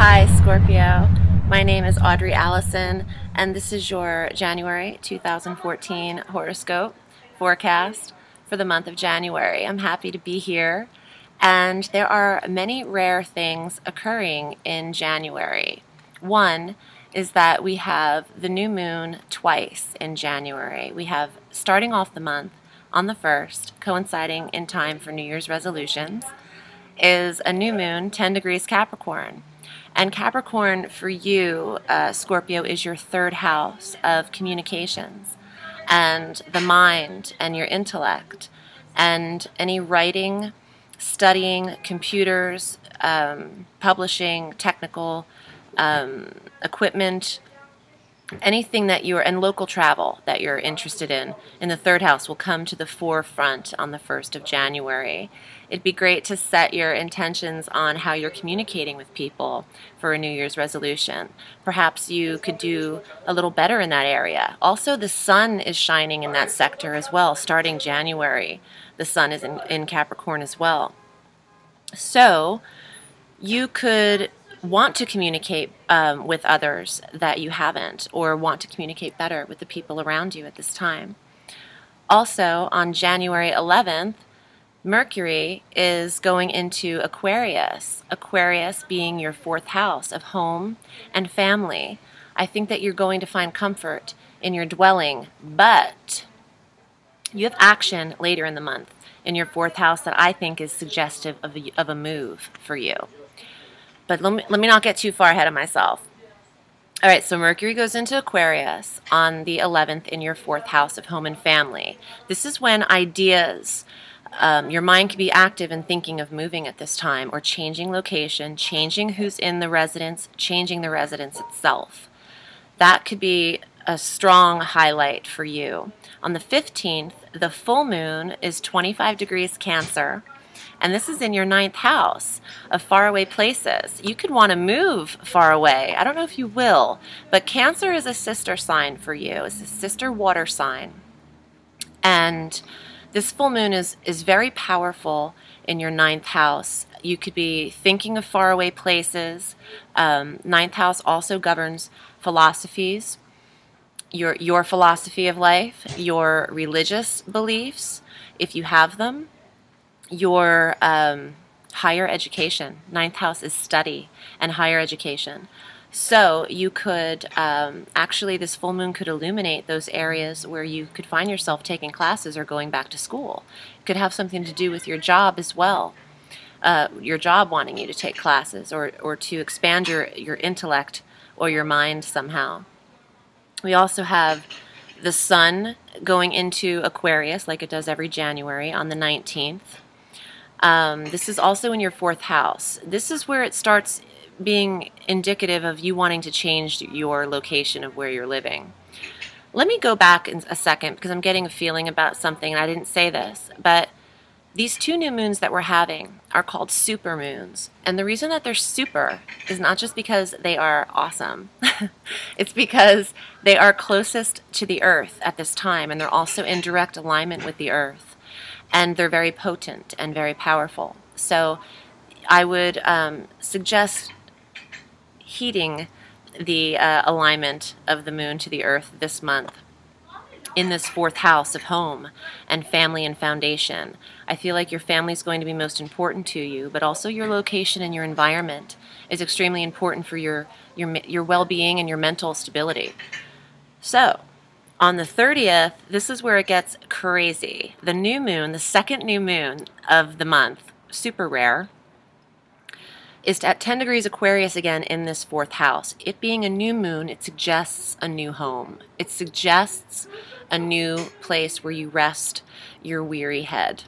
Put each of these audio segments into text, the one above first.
Hi, Scorpio. My name is Audrey Alison, and this is your January 2014 horoscope forecast for the month of January. I'm happy to be here, and there are many rare things occurring in January. One is that we have the new moon twice in January. We have, starting off the month on the 1st, coinciding in time for New Year's resolutions, is a new moon, 10 degrees Capricorn. And Capricorn for you, Scorpio, is your third house of communications and the mind and your intellect and any writing, studying, computers, publishing, technical equipment, anything that you're, and local travel that you're interested in the third house will come to the forefront on the 1st of January. It'd be great to set your intentions on how you're communicating with people for a New Year's resolution. Perhaps you could do a little better in that area. Also, the sun is shining in that sector as well. Starting January, the sun is in Capricorn as well. So you could want to communicate with others that you haven't, or want to communicate better with the people around you at this time. Also, on January 11th, Mercury is going into Aquarius, Aquarius being your 4th house of home and family. I think that you're going to find comfort in your dwelling, but you have action later in the month in your 4th house that I think is suggestive of a move for you. But let me not get too far ahead of myself. All right, so Mercury goes into Aquarius on the 11th in your 4th house of home and family. This is when ideas, your mind can be active in thinking of moving at this time, or changing location, changing who's in the residence, changing the residence itself. That could be a strong highlight for you. On the 15th, the full moon is 25 degrees Cancer. And this is in your 9th house of faraway places. You could want to move far away. I don't know if you will, but Cancer is a sister sign for you. It's a sister water sign. And this full moon is very powerful in your 9th house. You could be thinking of faraway places. 9th house also governs philosophies, your philosophy of life, your religious beliefs, if you have them, your higher education. 9th house is study and higher education. So you could, actually this full moon could illuminate those areas where you could find yourself taking classes or going back to school. It could have something to do with your job as well. Your job wanting you to take classes or to expand your intellect or your mind somehow. We also have the sun going into Aquarius like it does every January on the 19th. This is also in your 4th house. This is where it starts being indicative of you wanting to change your location of where you're living. Let me go back in a second because I'm getting a feeling about something, and I didn't say this, but these 2 new moons that we're having are called super moons. And the reason that they're super is not just because they are awesome. It's because they are closest to the Earth at this time, and they're also in direct alignment with the Earth. And they're very potent and very powerful. So I would suggest heeding the alignment of the moon to the Earth this month in this 4th house of home and family and foundation. I feel like your family is going to be most important to you, but also your location and your environment is extremely important for your well-being and your mental stability. So on the 30th, this is where it gets crazy. The new moon, the 2nd new moon of the month, super rare, is at 10 degrees Aquarius again in this 4th house. It being a new moon, it suggests a new home. It suggests a new place where you rest your weary head,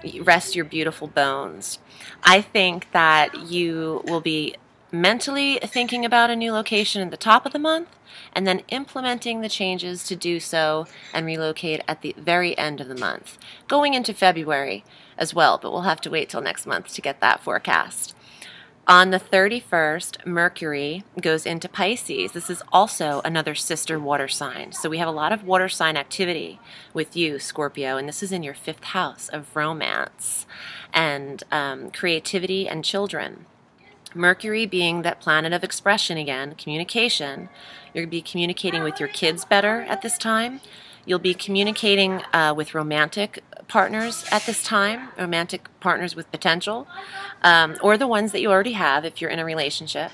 you rest your beautiful bones. I think that you will be mentally thinking about a new location at the top of the month, and then implementing the changes to do so and relocate at the very end of the month. Going into February as well, but we'll have to wait till next month to get that forecast. On the 31st, Mercury goes into Pisces. This is also another sister water sign. So we have a lot of water sign activity with you, Scorpio, and this is in your 5th house of romance and creativity and children. Mercury being that planet of expression again, communication. You're going to be communicating with your kids better at this time. You'll be communicating with romantic partners at this time, romantic partners with potential, or the ones that you already have if you're in a relationship.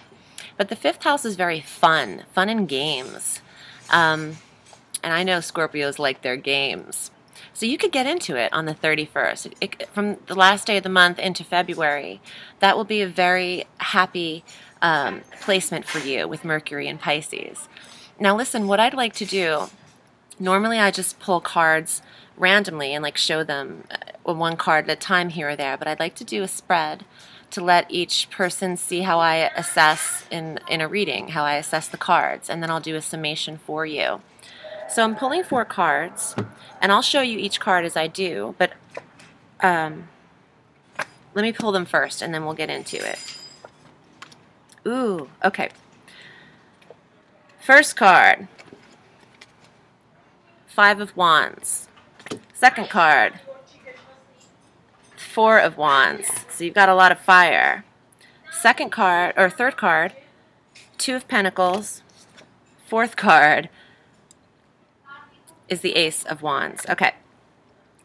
But the 5th house is very fun and games. And I know Scorpios like their games. So you could get into it on the 31st. From the last day of the month into February, that will be a very happy placement for you with Mercury and Pisces. Now listen, what I'd like to do, normally I just pull cards randomly and like show them one card at a time here or there, but I'd like to do a spread to let each person see how I assess in a reading, how I assess the cards, and then I'll do a summation for you. So I'm pulling 4 cards, and I'll show you each card as I do, but let me pull them first, and then we'll get into it. Ooh, okay. First card, 5 of Wands. Second card, 4 of Wands. So you've got a lot of fire. Second card, or third card, 2 of Pentacles. Fourth card is the Ace of Wands. Okay.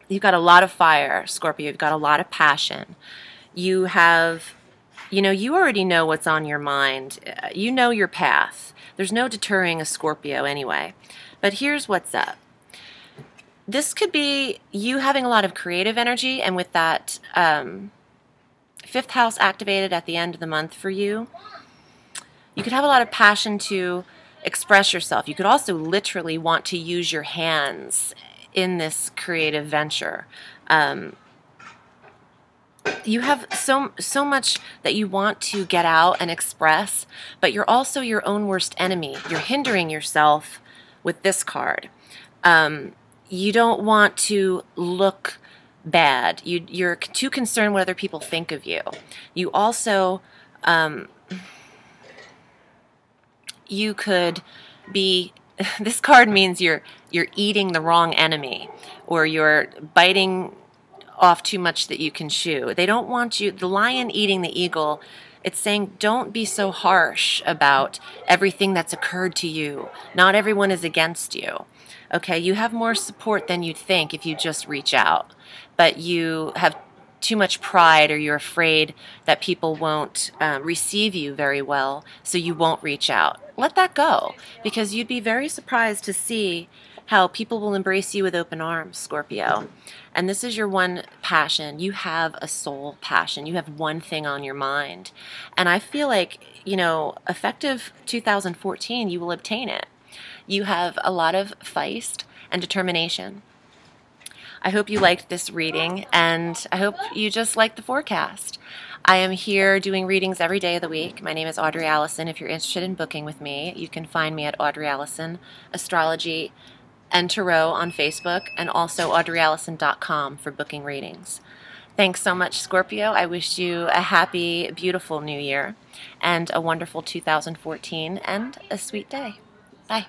You've got a lot of fire, Scorpio. You've got a lot of passion. You have, you already know what's on your mind. You know your path. There's no deterring a Scorpio anyway. But here's what's up. This could be you having a lot of creative energy, and with that 5th house activated at the end of the month for you, you could have a lot of passion to express yourself. You could also literally want to use your hands in this creative venture. You have so much that you want to get out and express, but you're also your own worst enemy. You're hindering yourself with this card. You don't want to look bad. You're too concerned what other people think of you. You also, you could be, this card means you're eating the wrong enemy, or you're biting off too much that you can chew. They don't want you, the lion eating the eagle, it's saying don't be so harsh about everything that's occurred to you. Not everyone is against you. Okay, you have more support than you'd think if you just reach out, but you have too much pride, or you're afraid that people won't receive you very well, so you won't reach out. Let that go, because you'd be very surprised to see how people will embrace you with open arms, Scorpio. And this is your one passion. You have a soul passion. You have one thing on your mind. And I feel like, effective 2014, you will obtain it. You have a lot of feist and determination. I hope you liked this reading, and I hope you just liked the forecast. I am here doing readings every day of the week. My name is Audrey Alison. If you're interested in booking with me, you can find me at Audrey Alison, Astrology, and Tarot on Facebook, and also audreyallison.com for booking readings. Thanks so much, Scorpio. I wish you a happy, beautiful new year, and a wonderful 2014, and a sweet day. Bye.